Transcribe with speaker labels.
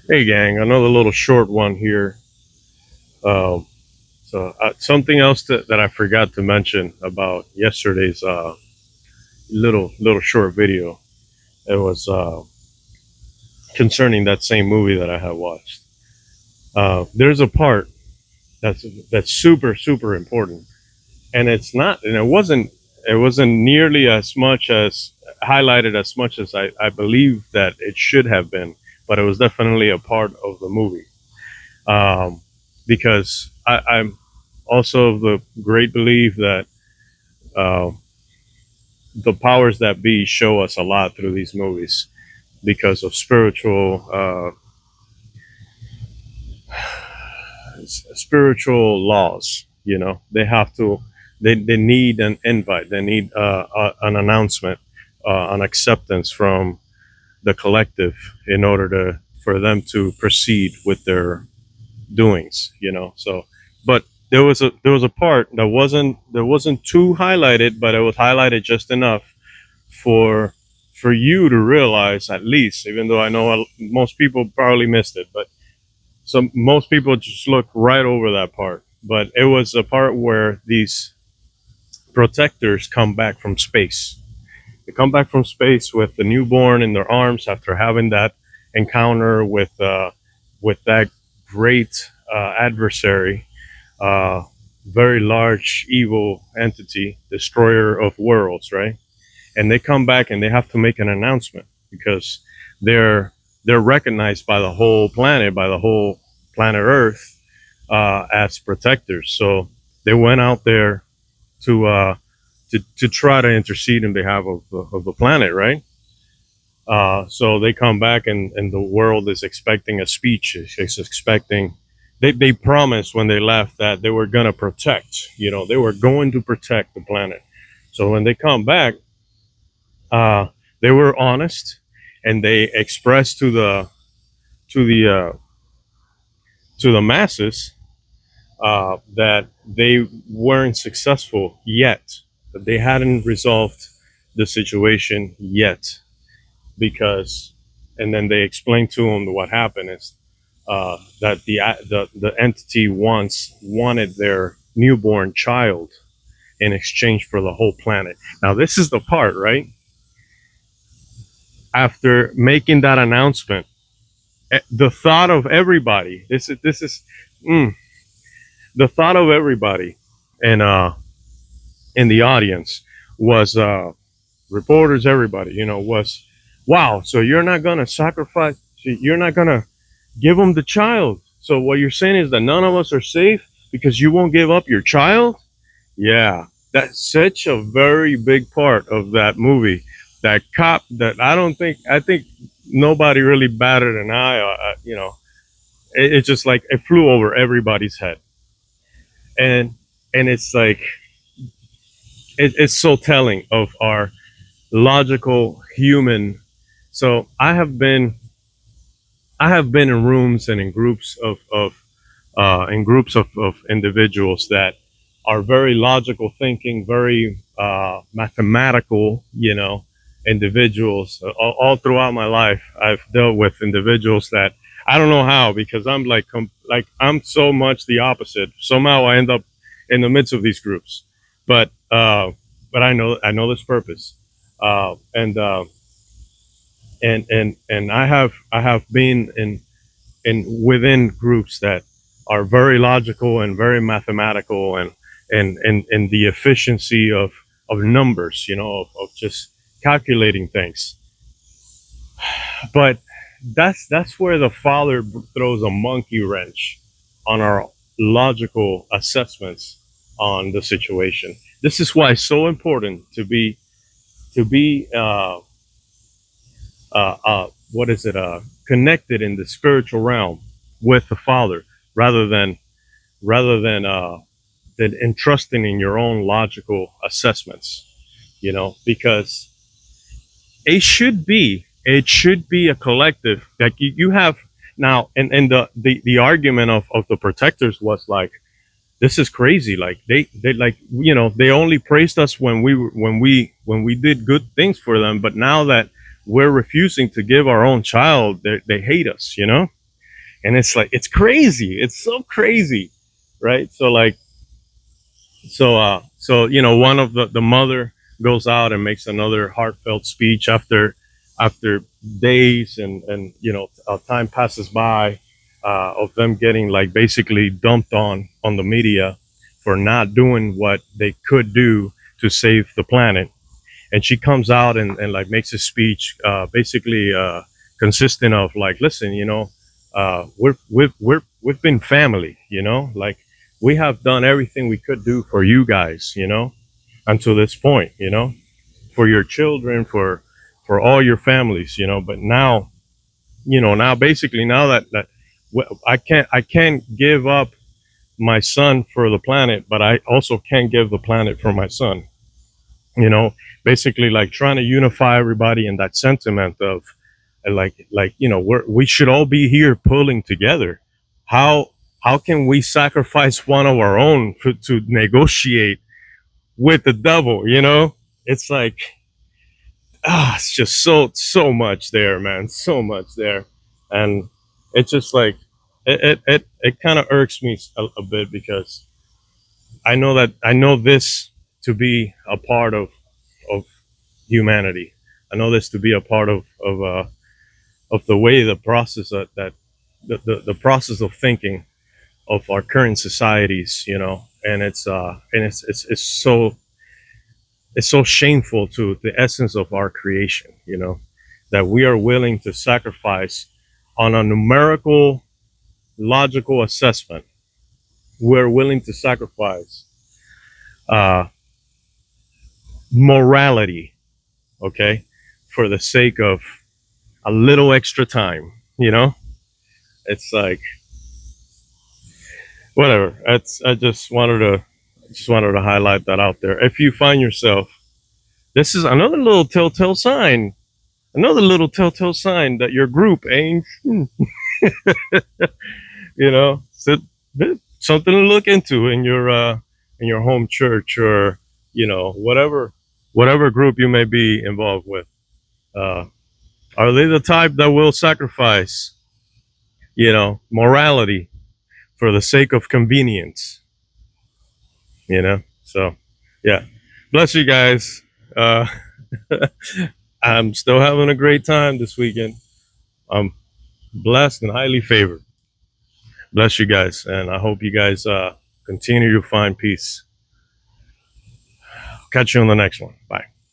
Speaker 1: Hey, gang, another little short one here. Um, Something else that I forgot to mention about yesterday's little short video. It was concerning that same movie that I had watched. There's a part that's super important, and it wasn't nearly as much as highlighted as much as I believe that it should have been, but it was definitely a part of the movie. Because I'm also of the great belief that uh, the powers that be show us a lot through these movies because of spiritual laws. They have to. They need an invite. They need an announcement, an acceptance from the collective in order to for them to proceed with their doings. But there was a part that wasn't too highlighted, but it was highlighted just enough for for you to realize, at least, even though I know most people probably missed it, but most people just look right over that part. But it was a part where these protectors come back from space. They come back from space with the newborn in their arms after having that encounter with that great adversary, uh, very large evil entity, destroyer of worlds, right? And they come back and they have to make an announcement because they're they're recognized by the whole planet, by the whole planet Earth, as protectors. So they went out there to try to intercede in behalf of the planet, right? So they come back and the world is expecting a speech. It's expecting. They promised when they left that they were gonna protect. They were going to protect the planet. So when they come back, uh, they were honest, and they expressed to the uh, to the masses that they weren't successful yet, that they hadn't resolved the situation yet, because, and then they explained to them what happened is that the entity once wanted their newborn child in exchange for the whole planet. Now this is the part, right? After making that announcement, the thought of everybody. This is mm, the thought of everybody, and in the audience was reporters. Everybody, was, wow. So you're not gonna sacrifice. You're not gonna give them the child. So what you're saying is that none of us are safe because you won't give up your child. Yeah, that's such a very big part of that movie. That cop that I think nobody really batted an eye. It's just like it flew over everybody's head, and it's like it's so telling of our logical human. So I have been in rooms and in groups of individuals that are very logical thinking, very mathematical, individuals. All throughout my life, I've dealt with individuals that I don't know how, because I'm like I'm so much the opposite. Somehow I end up in the midst of these groups, but I know this purpose, and I have been in within groups that are very logical and very mathematical, and the efficiency of numbers, of just calculating things. But that's where the father throws a monkey wrench on our logical assessments on the situation. This is why it's so important to be what is it, connected in the spiritual realm with the father, rather than entrusting in your own logical assessments, because it should be a collective. Like you have now, and the argument of the protectors was like, this is crazy. Like they like, they only praised us when we did good things for them, but now that we're refusing to give our own child, they hate us. And it's like, it's crazy. It's so crazy, right? So you know, one of the mother goes out and makes another heartfelt speech after days and you know, time passes by of them getting like basically dumped on the media for not doing what they could do to save the planet. And she comes out and like makes a speech basically consisting of like, listen, you know, we've been family, you know, like we have done everything we could do for you guys, you know, until this point, you know, for your children, for all your families, you know. But now, you know, now basically now that I can't give up my son for the planet, but I also can't give the planet for my son, you know. Basically like trying to unify everybody in that sentiment of like you know, we should all be here pulling together. How can we sacrifice one of our own to negotiate with the devil, you know? It's like, it's just so much there, man, so much there. And it's just like it kind of irks me a bit because I know this to be a part of humanity. I know this to be a part of the way the process that the process of thinking of our current societies, you know. And it's so shameful to the essence of our creation, you know, that we are willing to sacrifice on a numerical logical assessment. We're willing to sacrifice uh, morality, okay, for the sake of a little extra time, you know. It's like, whatever. I just wanted to highlight that out there. If you find yourself, this is another little telltale sign, that your group ain't, you know, so, something to look into in your home church, or you know, whatever group you may be involved with. Uh, are they the type that will sacrifice, you know, morality for the sake of convenience? You know, so yeah, bless you guys. Uh, I'm still having a great time this weekend. I'm blessed and highly favored. Bless you guys, and I hope you guys continue to find peace. Catch you on the next one. Bye.